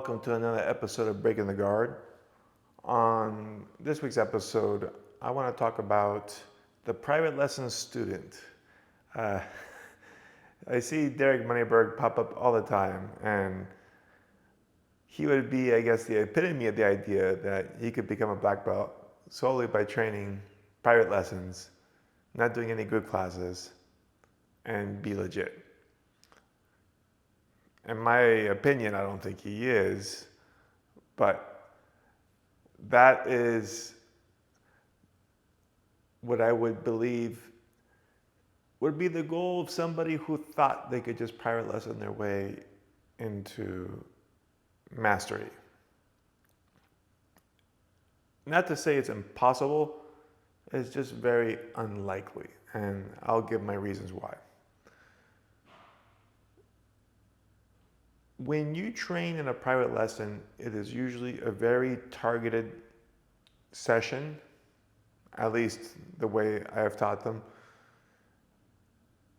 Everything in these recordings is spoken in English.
welcome to another episode of Breaking the Guard. On this week's episode, I want to talk about the private lessons student. Uh, I see Derek Moneyberg pop up all the time, and he would be, I guess, the epitome of the idea that he could become a black belt solely by training private lessons, not doing any good classes, and be legit. In my opinion, I don't think he is, but that is what I would believe would be the goal of somebody who thought they could just private lesson their way into mastery. Not to say it's impossible, it's just very unlikely, and I'll give my reasons why. When you train in a private lesson, it is usually a very targeted session, at least the way I have taught them.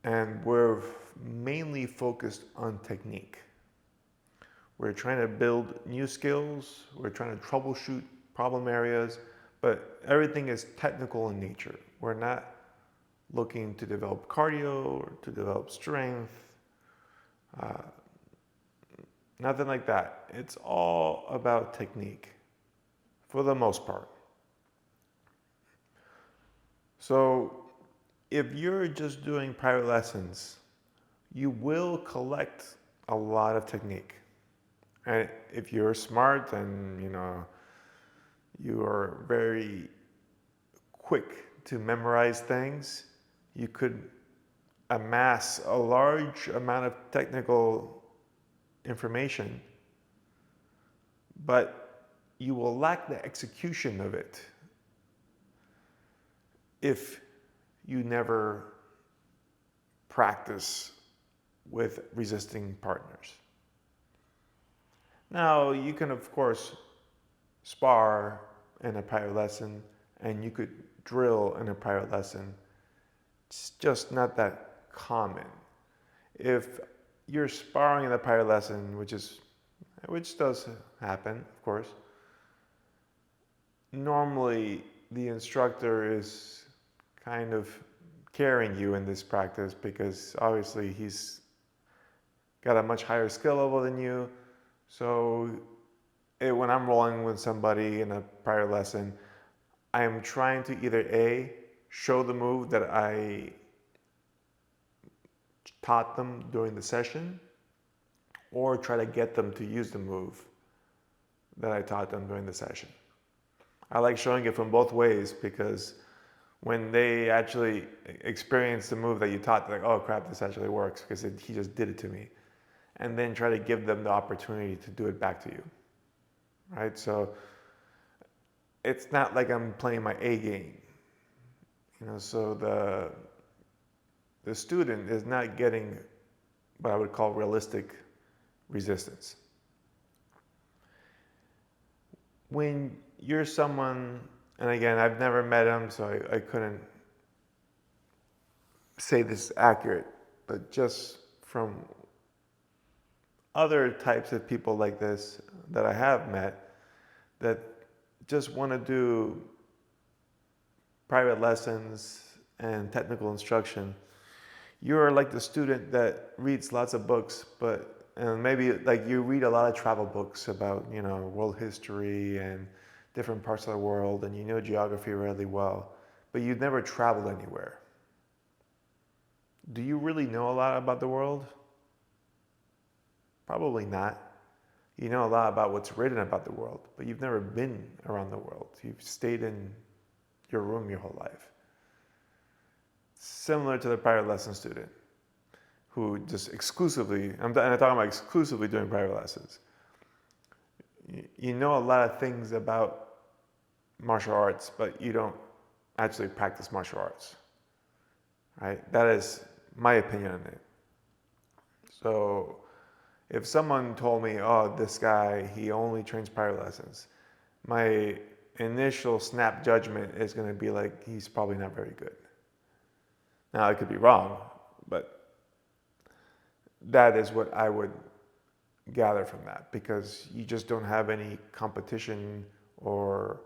And we're mainly focused on technique. We're trying to build new skills, we're trying to troubleshoot problem areas, but everything is technical in nature. We're not looking to develop cardio or to develop strength. Nothing like that. It's all about technique, for the most part. So if you're just doing private lessons, you will collect a lot of technique. And if you're smart and you are very quick to memorize things, you could amass a large amount of technical information, but you will lack the execution of it if you never practice with resisting partners. Now, you can, of course, spar in a private lesson, and you could drill in a private lesson. It's just not that common. If you're sparring in a private lesson, which does happen, of course, normally the instructor is kind of carrying you in this practice because obviously he's got a much higher skill level than you. So when I'm rolling with somebody in a private lesson, I am trying to either A, show the move that I taught them during the session, or try to get them to use the move that I taught them during the session. I like showing it from both ways because when they actually experience the move that you taught, they're like, oh crap, this actually works because he just did it to me. And then try to give them the opportunity to do it back to you, right? So it's not like I'm playing my A game, so the student is not getting what I would call realistic resistance. When you're someone, and again, I've never met him, so I couldn't say this accurate, but just from other types of people like this that I have met that just want to do private lessons and technical instruction, you're like the student that reads lots of books, and maybe like you read a lot of travel books about, world history and different parts of the world, and you know geography really well, but you've never traveled anywhere. Do you really know a lot about the world? Probably not. You know a lot about what's written about the world, but you've never been around the world. You've stayed in your room your whole life. Similar to the private lesson student who just exclusively, I'm talking about exclusively doing private lessons. You know a lot of things about martial arts, but you don't actually practice martial arts, right? That is my opinion on it. So if someone told me, oh, this guy, he only trains private lessons, my initial snap judgment is going to be like, he's probably not very good. Now, I could be wrong, but that is what I would gather from that, because you just don't have any competition or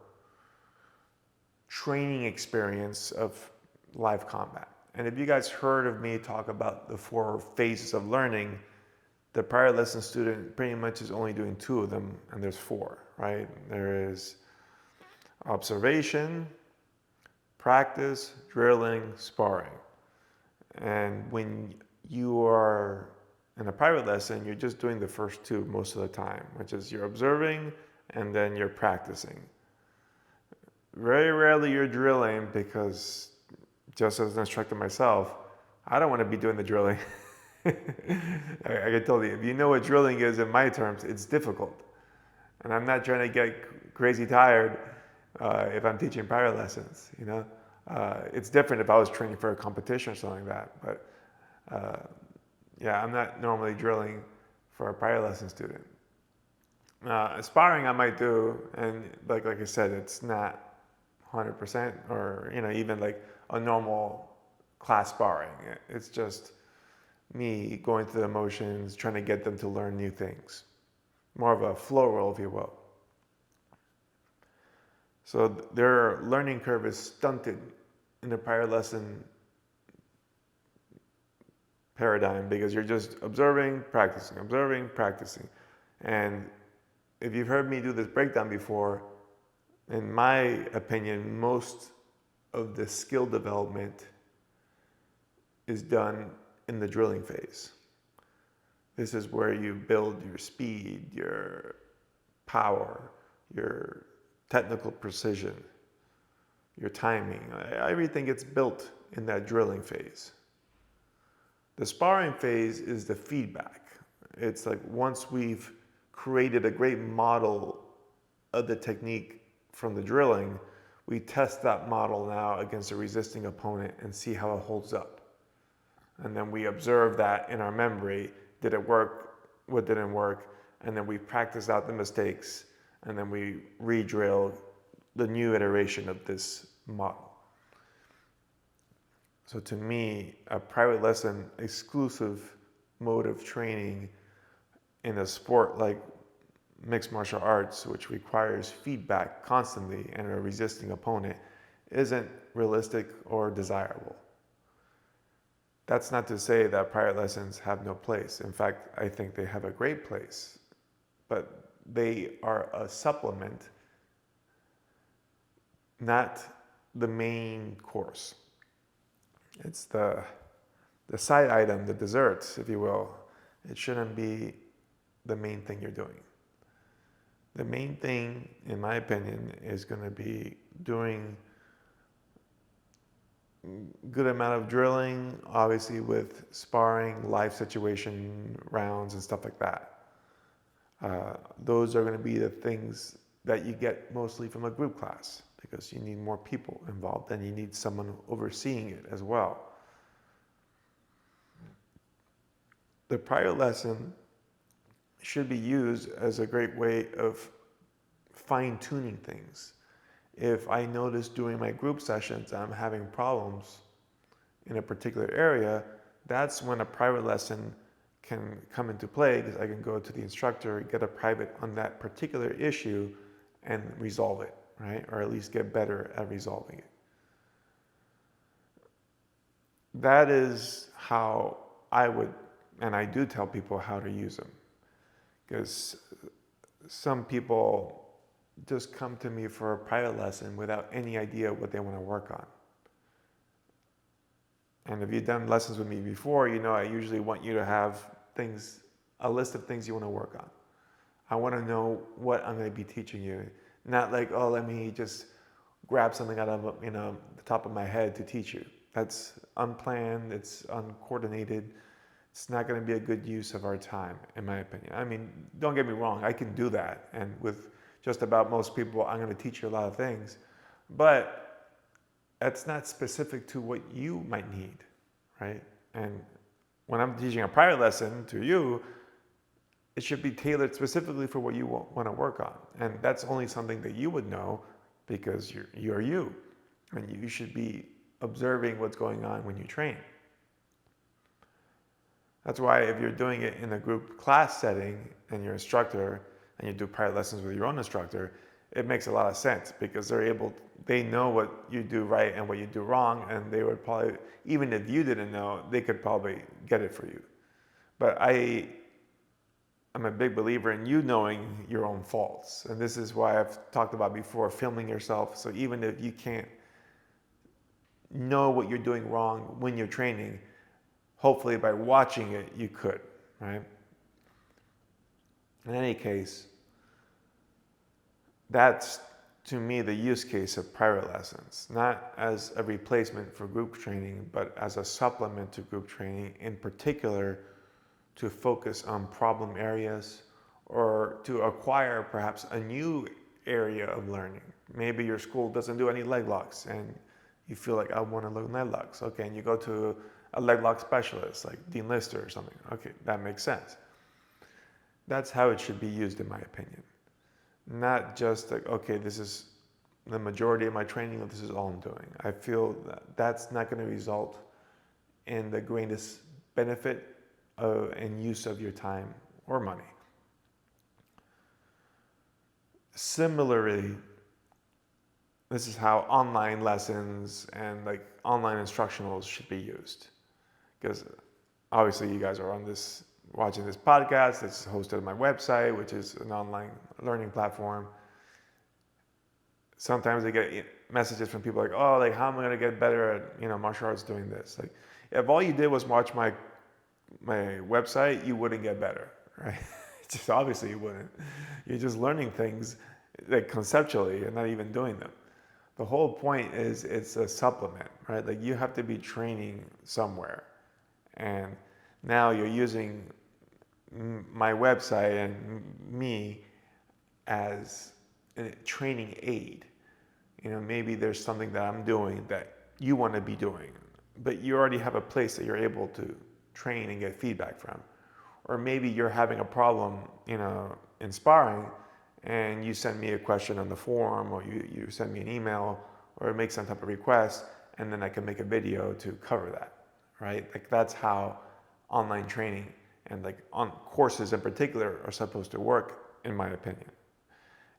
training experience of live combat. And if you guys heard of me talk about the 4 phases of learning, the prior lesson student pretty much is only doing 2 of them, and there's 4, right? There is observation, practice, drilling, sparring. And when you are in a private lesson, you're just doing the first 2 most of the time, which is you're observing and then you're practicing. Very rarely you're drilling, because just as an instructor myself, I don't want to be doing the drilling. I can tell you, if you know what drilling is in my terms, it's difficult. And I'm not trying to get crazy tired if I'm teaching private lessons, you know. It's different if I was training for a competition or something like that. But yeah, I'm not normally drilling for a private lesson student. Sparring I might do, and like I said, it's not 100%, or even like a normal class sparring. It's just me going through the motions, trying to get them to learn new things. More of a flow role, if you will. So their learning curve is stunted in the prior lesson paradigm, because you're just observing, practicing. And if you've heard me do this breakdown before, in my opinion, most of the skill development is done in the drilling phase. This is where you build your speed, your power, your technical precision, your timing. Everything gets built in that drilling phase. The sparring phase is the feedback. It's like once we've created a great model of the technique from the drilling, we test that model now against a resisting opponent and see how it holds up. And then we observe that in our memory. Did it work? What didn't work? And then we practice out the mistakes, and then we re-drill the new iteration of this model. So to me, a private lesson exclusive mode of training in a sport like mixed martial arts, which requires feedback constantly and a resisting opponent, isn't realistic or desirable. That's not to say that private lessons have no place. In fact, I think they have a great place, but they are a supplement, not the main course. It's the side item, the dessert, if you will. It shouldn't be the main thing you're doing. The main thing, in my opinion, is going to be doing good amount of drilling, obviously with sparring, live situation rounds and stuff like that. Those are going to be the things that you get mostly from a group class, because you need more people involved and you need someone overseeing it as well. The prior lesson should be used as a great way of fine-tuning things. If I notice during my group sessions I'm having problems in a particular area, that's when a private lesson can come into play, because I can go to the instructor, get a private on that particular issue and resolve it, right? Or at least get better at resolving it. That is how I would, and I do tell people how to use them. Because some people just come to me for a private lesson without any idea what they want to work on. And if you've done lessons with me before, you know I usually want you to have things, a list of things you want to work on. I want to know what I'm going to be teaching you. Not like, oh, let me just grab something out of the top of my head to teach you. That's unplanned, it's uncoordinated. It's not going to be a good use of our time, in my opinion. I mean, don't get me wrong, I can do that. And with just about most people, I'm going to teach you a lot of things. But that's not specific to what you might need, right? And when I'm teaching a private lesson to you, it should be tailored specifically for what you want to work on. And that's only something that you would know, because you're you. And you should be observing what's going on when you train. That's why if you're doing it in a group class setting, and your instructor, and you do private lessons with your own instructor, it makes a lot of sense because they know what you do right and what you do wrong, and they would probably, even if you didn't know, they could probably get it for you. But I'm a big believer in you knowing your own faults. And this is why I've talked about before, filming yourself. So even if you can't know what you're doing wrong when you're training, hopefully by watching it, you could, right? In any case, that's to me the use case of private lessons, not as a replacement for group training, but as a supplement to group training, in particular to focus on problem areas or to acquire perhaps a new area of learning. Maybe your school doesn't do any leg locks and you feel like, I want to learn leg locks. Okay, and you go to a leg lock specialist like Dean Lister or something. Okay, that makes sense. That's how it should be used, in my opinion. Not just like, okay, this is the majority of my training, this is all I'm doing. I feel that that's not going to result in the greatest benefit and use of your time or money. Similarly, this is how online lessons and like online instructionals should be used. Because obviously you guys are watching this podcast. It's hosted on my website, which is an online learning platform. Sometimes I get messages from people like, oh, like how am I going to get better at, martial arts doing this? Like if all you did was watch my website, you wouldn't get better, right? Just obviously you wouldn't. You're just learning things like conceptually and not even doing them. The whole point is it's a supplement, right? Like you have to be training somewhere. And now you're using my website and me as a training aid. Maybe there's something that I'm doing that you want to be doing, but you already have a place that you're able to train and get feedback from. Or maybe you're having a problem, in sparring, and you send me a question on the forum, or you send me an email, or make some type of request, and then I can make a video to cover that, right? Like that's how online training and like on courses in particular are supposed to work, in my opinion.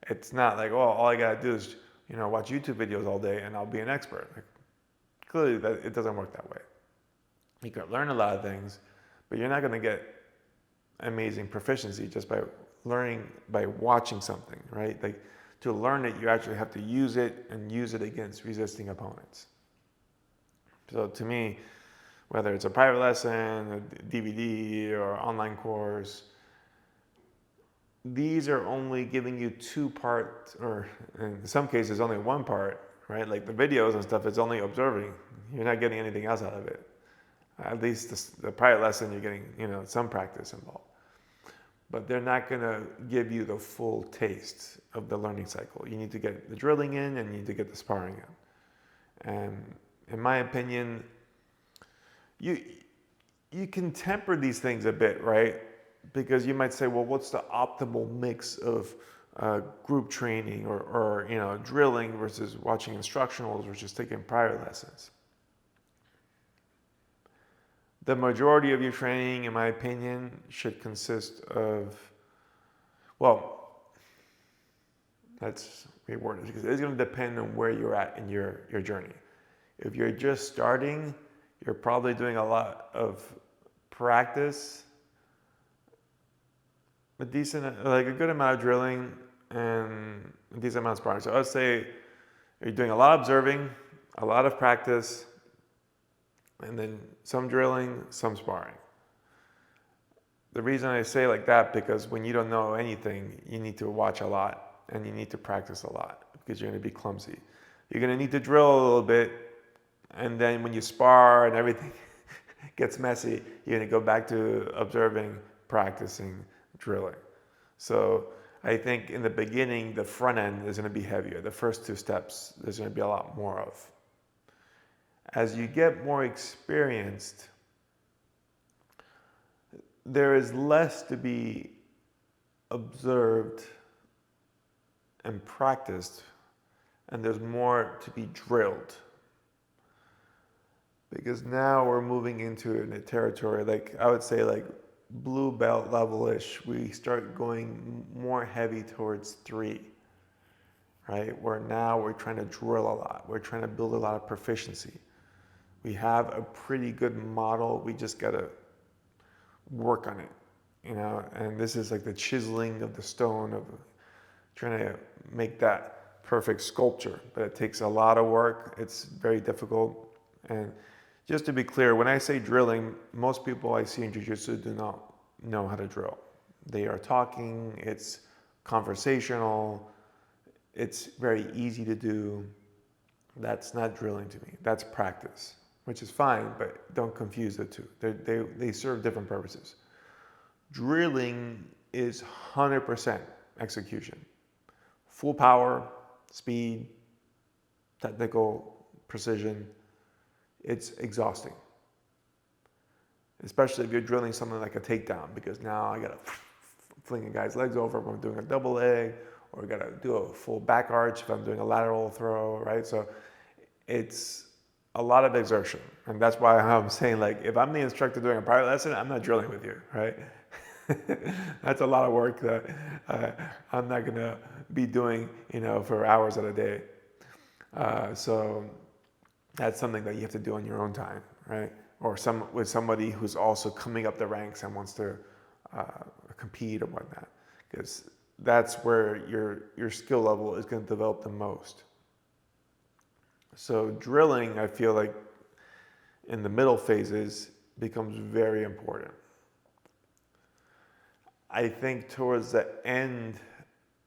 It's not like, oh, all I gotta do is, watch YouTube videos all day and I'll be an expert. Like, clearly, it doesn't work that way. You can learn a lot of things, but you're not gonna get amazing proficiency just by learning, by watching something, right? Like to learn it, you actually have to use it and use it against resisting opponents. So to me, whether it's a private lesson, a DVD, or online course, these are only giving you two parts, or in some cases only one part, right? Like the videos and stuff, it's only observing. You're not getting anything else out of it. At least the private lesson, you're getting, some practice involved. But they're not going to give you the full taste of the learning cycle. You need to get the drilling in and you need to get the sparring in. And in my opinion, you can temper these things a bit, right? Because you might say, well, what's the optimal mix of group training or drilling versus watching instructionals versus taking private lessons? The majority of your training, in my opinion, should consist of, well, let's reword it, because it's going to depend on where you're at in your journey. If you're just starting, you're probably doing a lot of practice, a good amount of drilling, and a decent amount of sparring. So I'd say you're doing a lot of observing, a lot of practice, and then some drilling, some sparring. The reason I say like that, because when you don't know anything, you need to watch a lot and you need to practice a lot because you're going to be clumsy. You're going to need to drill a little bit, and then when you spar and everything gets messy, you're going to go back to observing, practicing, drilling. So I think in the beginning, the front end is going to be heavier. The first two steps, there's going to be a lot more of. As you get more experienced, there is less to be observed and practiced, and there's more to be drilled. Because now we're moving into a territory, like I would say, like blue belt level-ish, we start going more heavy towards 3, right? Where now we're trying to drill a lot. We're trying to build a lot of proficiency. We have a pretty good model. We just got to work on it, and this is like the chiseling of the stone of trying to make that perfect sculpture, but it takes a lot of work. It's very difficult. And just to be clear, when I say drilling, most people I see in jiu-jitsu do not know how to drill. They are talking, it's conversational, it's very easy to do. That's not drilling to me. That's practice, which is fine, but don't confuse the two. They serve different purposes. Drilling is 100% execution. Full power, speed, technical precision. It's exhausting. Especially if you're drilling something like a takedown, because now I gotta fling a guy's legs over if I'm doing a double leg, or I gotta do a full back arch if I'm doing a lateral throw, right? So it's a lot of exertion. And that's why I'm saying, like, if I'm the instructor doing a private lesson, I'm not drilling with you, right? That's a lot of work that I'm not gonna be doing, for hours at a day. So that's something that you have to do on your own time, right? Or with somebody who's also coming up the ranks and wants to compete or whatnot, because that's where your skill level is going to develop the most. So drilling, I feel like in the middle phases becomes very important. I think towards the end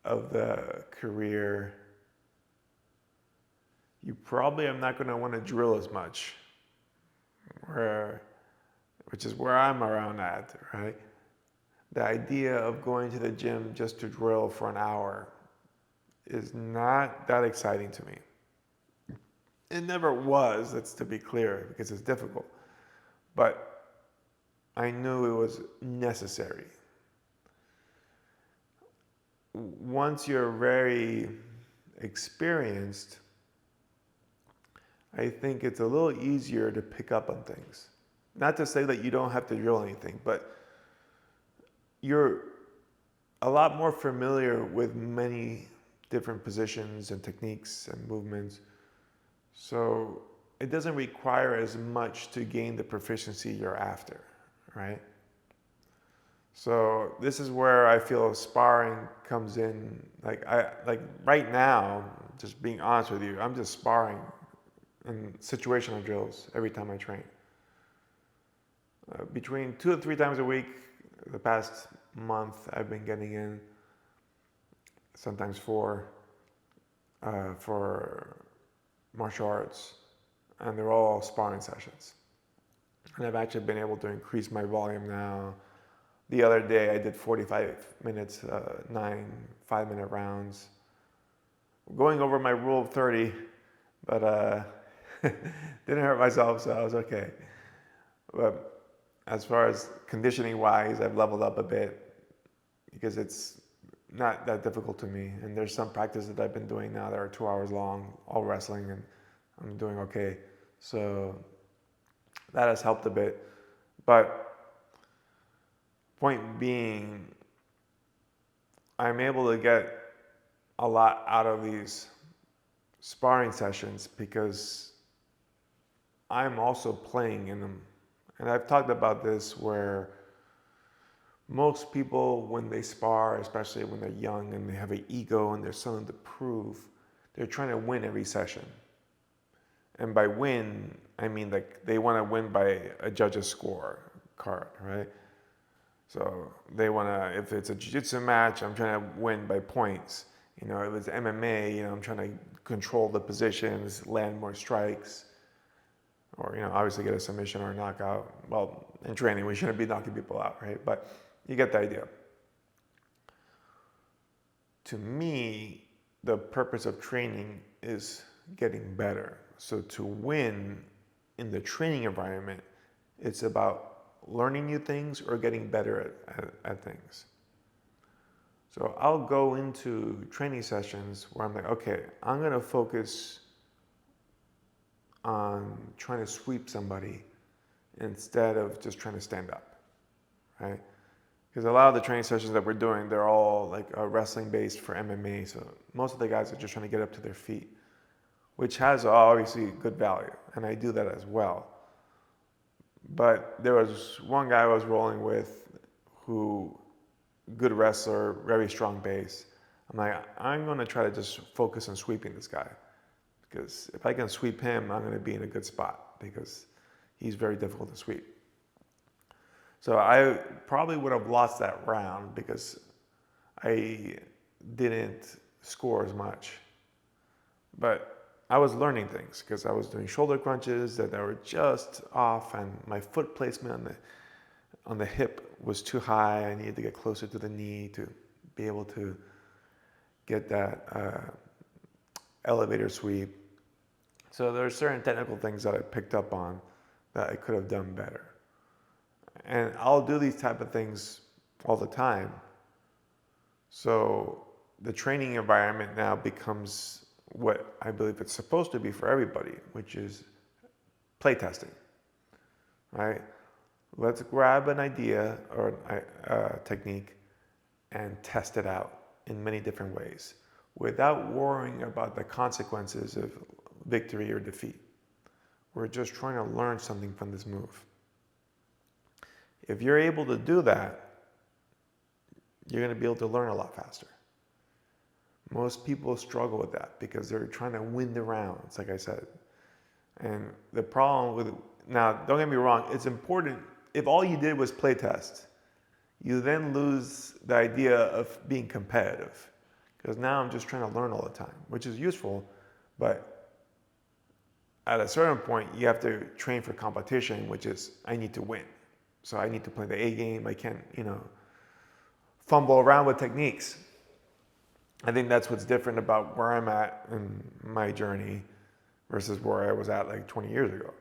of the career, you probably are not going to want to drill as much, which is where I'm around at, right? The idea of going to the gym just to drill for an hour is not that exciting to me. It never was, that's to be clear, because it's difficult. But I knew it was necessary. Once you're very experienced, I think it's a little easier to pick up on things. Not to say that you don't have to drill anything, but you're a lot more familiar with many different positions and techniques and movements. So it doesn't require as much to gain the proficiency you're after, right? So this is where I feel sparring comes in. Like right now, just being honest with you, I'm just sparring in situational drills every time I train. Between 2 to 3 times a week, the past month, I've been getting in, sometimes 4, for martial arts, and they're all sparring sessions. And I've actually been able to increase my volume now. The other day I did 45 minutes, 9 5-minute rounds. Going over my rule of 30, but didn't hurt myself, so I was okay. But as far as conditioning wise, I've leveled up a bit because it's not that difficult to me. And there's some practices that I've been doing now that are 2 hours long, all wrestling, and I'm doing okay. So that has helped a bit. But point being, I'm able to get a lot out of these sparring sessions because I'm also playing in them. And I've talked about this where most people, when they spar, especially when they're young and they have an ego and there's something to prove, they're trying to win every session. And by win, I mean like they want to win by a judge's score card, right? So they want to, if it's a jiu-jitsu match, I'm trying to win by points. If it's MMA, I'm trying to control the positions, land more strikes, or, obviously get a submission or a knockout. Well, in training, we shouldn't be knocking people out, right? But you get the idea. To me, the purpose of training is getting better. So to win in the training environment, it's about learning new things or getting better at things. So I'll go into training sessions where I'm like, okay, I'm going to focus on trying to sweep somebody instead of just trying to stand up, right? Because a lot of the training sessions that we're doing, they're all like wrestling based for MMA. So most of the guys are just trying to get up to their feet, which has obviously good value. And I do that as well. But there was one guy I was rolling with who, good wrestler, very strong base. I'm like, I'm going to try to just focus on sweeping this guy. Because if I can sweep him, I'm going to be in a good spot because he's very difficult to sweep. So I probably would have lost that round because I didn't score as much. But I was learning things because I was doing shoulder crunches that were just off, and my foot placement on the hip was too high. I needed to get closer to the knee to be able to get that elevator sweep. So there are certain technical things that I picked up on that I could have done better. And I'll do these type of things all the time. So the training environment now becomes what I believe it's supposed to be for everybody, which is playtesting, right? Let's grab an idea or a technique and test it out in many different ways without worrying about the consequences of victory or defeat. We're just trying to learn something from this move. If you're able to do that, you're going to be able to learn a lot faster. Most people struggle with that because they're trying to win the rounds, like I said. And the problem with, now don't get me wrong, it's important, if all you did was play test, you then lose the idea of being competitive. Because now I'm just trying to learn all the time, which is useful, but at a certain point, you have to train for competition, which is I need to win. So I need to play the A game. I can't, fumble around with techniques. I think that's what's different about where I'm at in my journey versus where I was at like 20 years ago.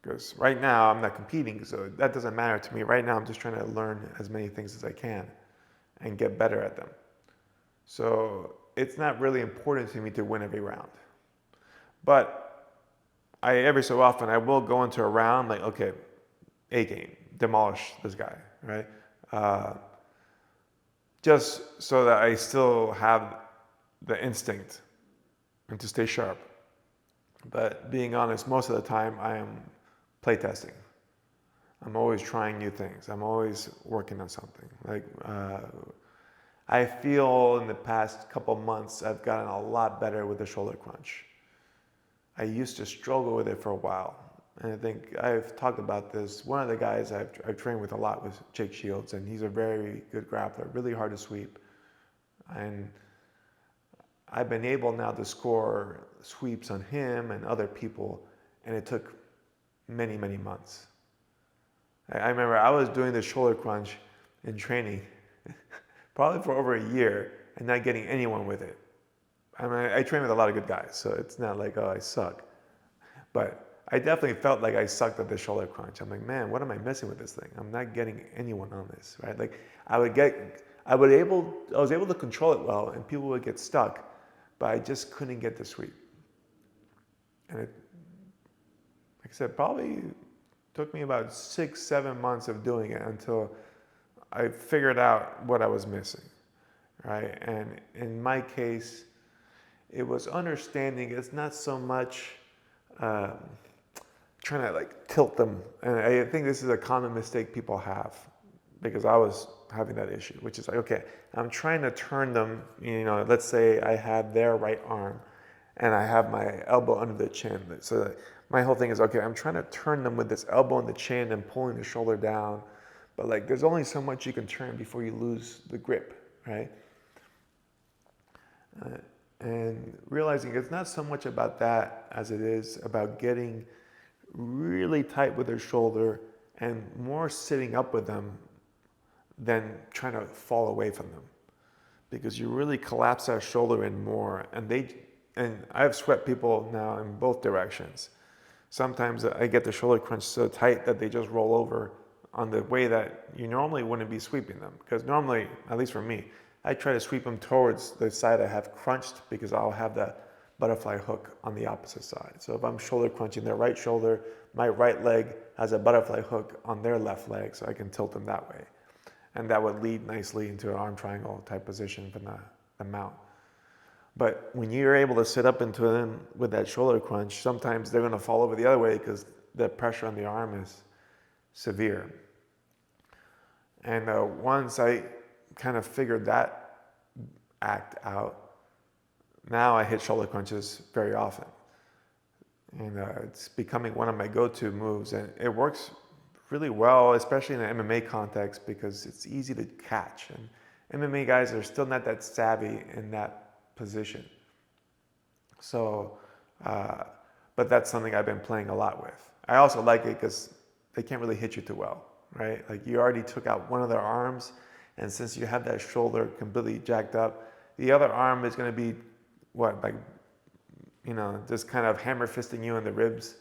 Because right now I'm not competing, so that doesn't matter to me. Right now I'm just trying to learn as many things as I can and get better at them. So it's not really important to me to win every round. But every so often I will go into a round like, okay, A game, demolish this guy, right? Just so that I still have the instinct and to stay sharp. But being honest, most of the time I am playtesting. I'm always trying new things. I'm always working on something. Like I feel in the past couple months I've gotten a lot better with the shoulder crunch. I used to struggle with it for a while. And I think I've talked about this. One of the guys I've trained with a lot was Jake Shields, and he's a very good grappler, really hard to sweep. And I've been able now to score sweeps on him and other people, and it took many, many months. I remember I was doing the shoulder crunch in training probably for over a year and not getting anyone with it. I mean, I train with a lot of good guys, so it's not like, oh, I suck. But I definitely felt like I sucked at the shoulder crunch. I'm like, man, what am I missing with this thing? I'm not getting anyone on this, right? Like I was able to control it well, and people would get stuck, but I just couldn't get the sweep. And it, like I said, probably took me about 6-7 months of doing it until I figured out what I was missing, right? And in my case, it was understanding. It's not so much trying to like tilt them. And I think this is a common mistake people have, because I was having that issue, which is like, okay, I'm trying to turn them, let's say I have their right arm and I have my elbow under the chin. So my whole thing is, okay, I'm trying to turn them with this elbow in the chin and pulling the shoulder down. But like, there's only so much you can turn before you lose the grip, right? And realizing it's not so much about that as it is about getting really tight with their shoulder and more sitting up with them than trying to fall away from them, because you really collapse that shoulder in more. And I've swept people now in both directions. Sometimes I get the shoulder crunch so tight that they just roll over on the way that you normally wouldn't be sweeping them, because normally, at least for me, I try to sweep them towards the side I have crunched, because I'll have that butterfly hook on the opposite side. So if I'm shoulder crunching their right shoulder, my right leg has a butterfly hook on their left leg, so I can tilt them that way. and that would lead nicely into an arm triangle type position from the mount. But when you're able to sit up into them with that shoulder crunch, sometimes they're going to fall over the other way because the pressure on the arm is severe. And once I kind of figured that act out, now I hit shoulder crunches very often. And it's becoming one of my go-to moves, and it works really well, especially in an MMA context, because it's easy to catch. And MMA guys are still not that savvy in that position. So, but that's something I've been playing a lot with. I also like it because they can't really hit you too well, right? Like you already took out one of their arms, and since you have that shoulder completely jacked up, the other arm is going to be just kind of hammer fisting you in the ribs.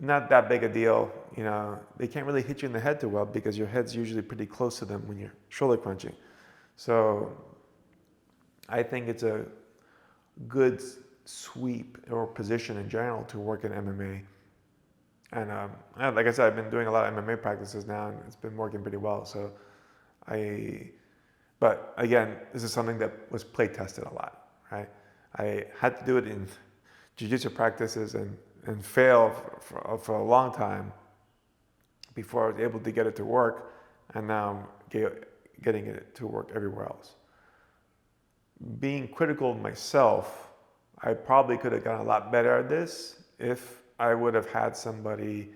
Not that big a deal, They can't really hit you in the head too well because your head's usually pretty close to them when you're shoulder crunching. So I think it's a good sweep or position in general to work in MMA. And like I said, I've been doing a lot of MMA practices now, and it's been working pretty well. So but again, this is something that was play tested a lot, right? I had to do it in jiu-jitsu practices and fail for a long time before I was able to get it to work, and now I'm getting it to work everywhere else. Being critical of myself, I probably could have gotten a lot better at this if I would have had somebody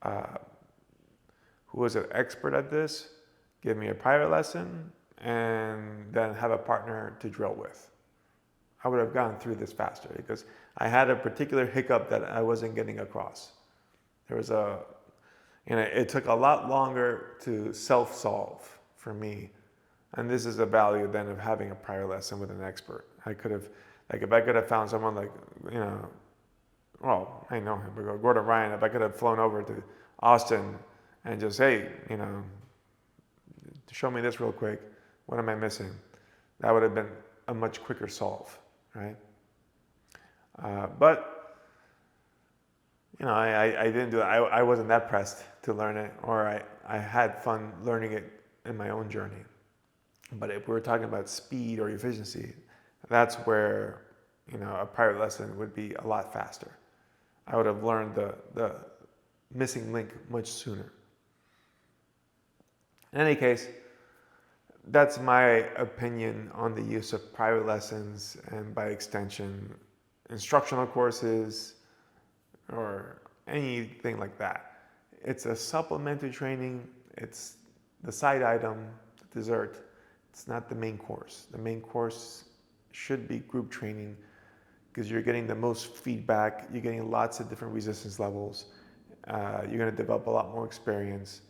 who was an expert at this give me a private lesson and then have a partner to drill with. I would have gone through this faster because I had a particular hiccup that I wasn't getting across. It took a lot longer to self-solve for me. And this is the value then of having a prior lesson with an expert. If I could have found someone I know him, but Gordon Ryan, if I could have flown over to Austin and just, hey, show me this real quick, what am I missing? That would have been a much quicker solve, right? But I didn't do it. I wasn't that pressed to learn it, or I had fun learning it in my own journey. But if we were talking about speed or efficiency, that's where a private lesson would be a lot faster. I would have learned the missing link much sooner. In any case, that's my opinion on the use of private lessons and, by extension, instructional courses or anything like that. It's a supplementary training. It's the side item, dessert. It's not the main course. The main course should be group training because you're getting the most feedback. You're getting lots of different resistance levels. You're going to develop a lot more experience.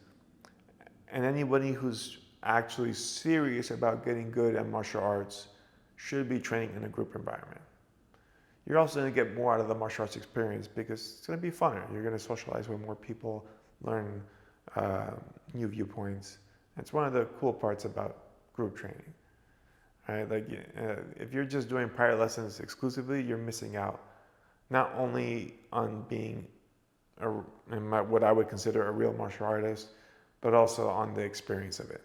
And anybody who's actually serious about getting good at martial arts should be training in a group environment. You're also going to get more out of the martial arts experience because it's going to be funner. You're going to socialize with more people, learn new viewpoints. It's one of the cool parts about group training. Right? If you're just doing prior lessons exclusively, you're missing out not only on being what I would consider a real martial artist, but also on the experience of it.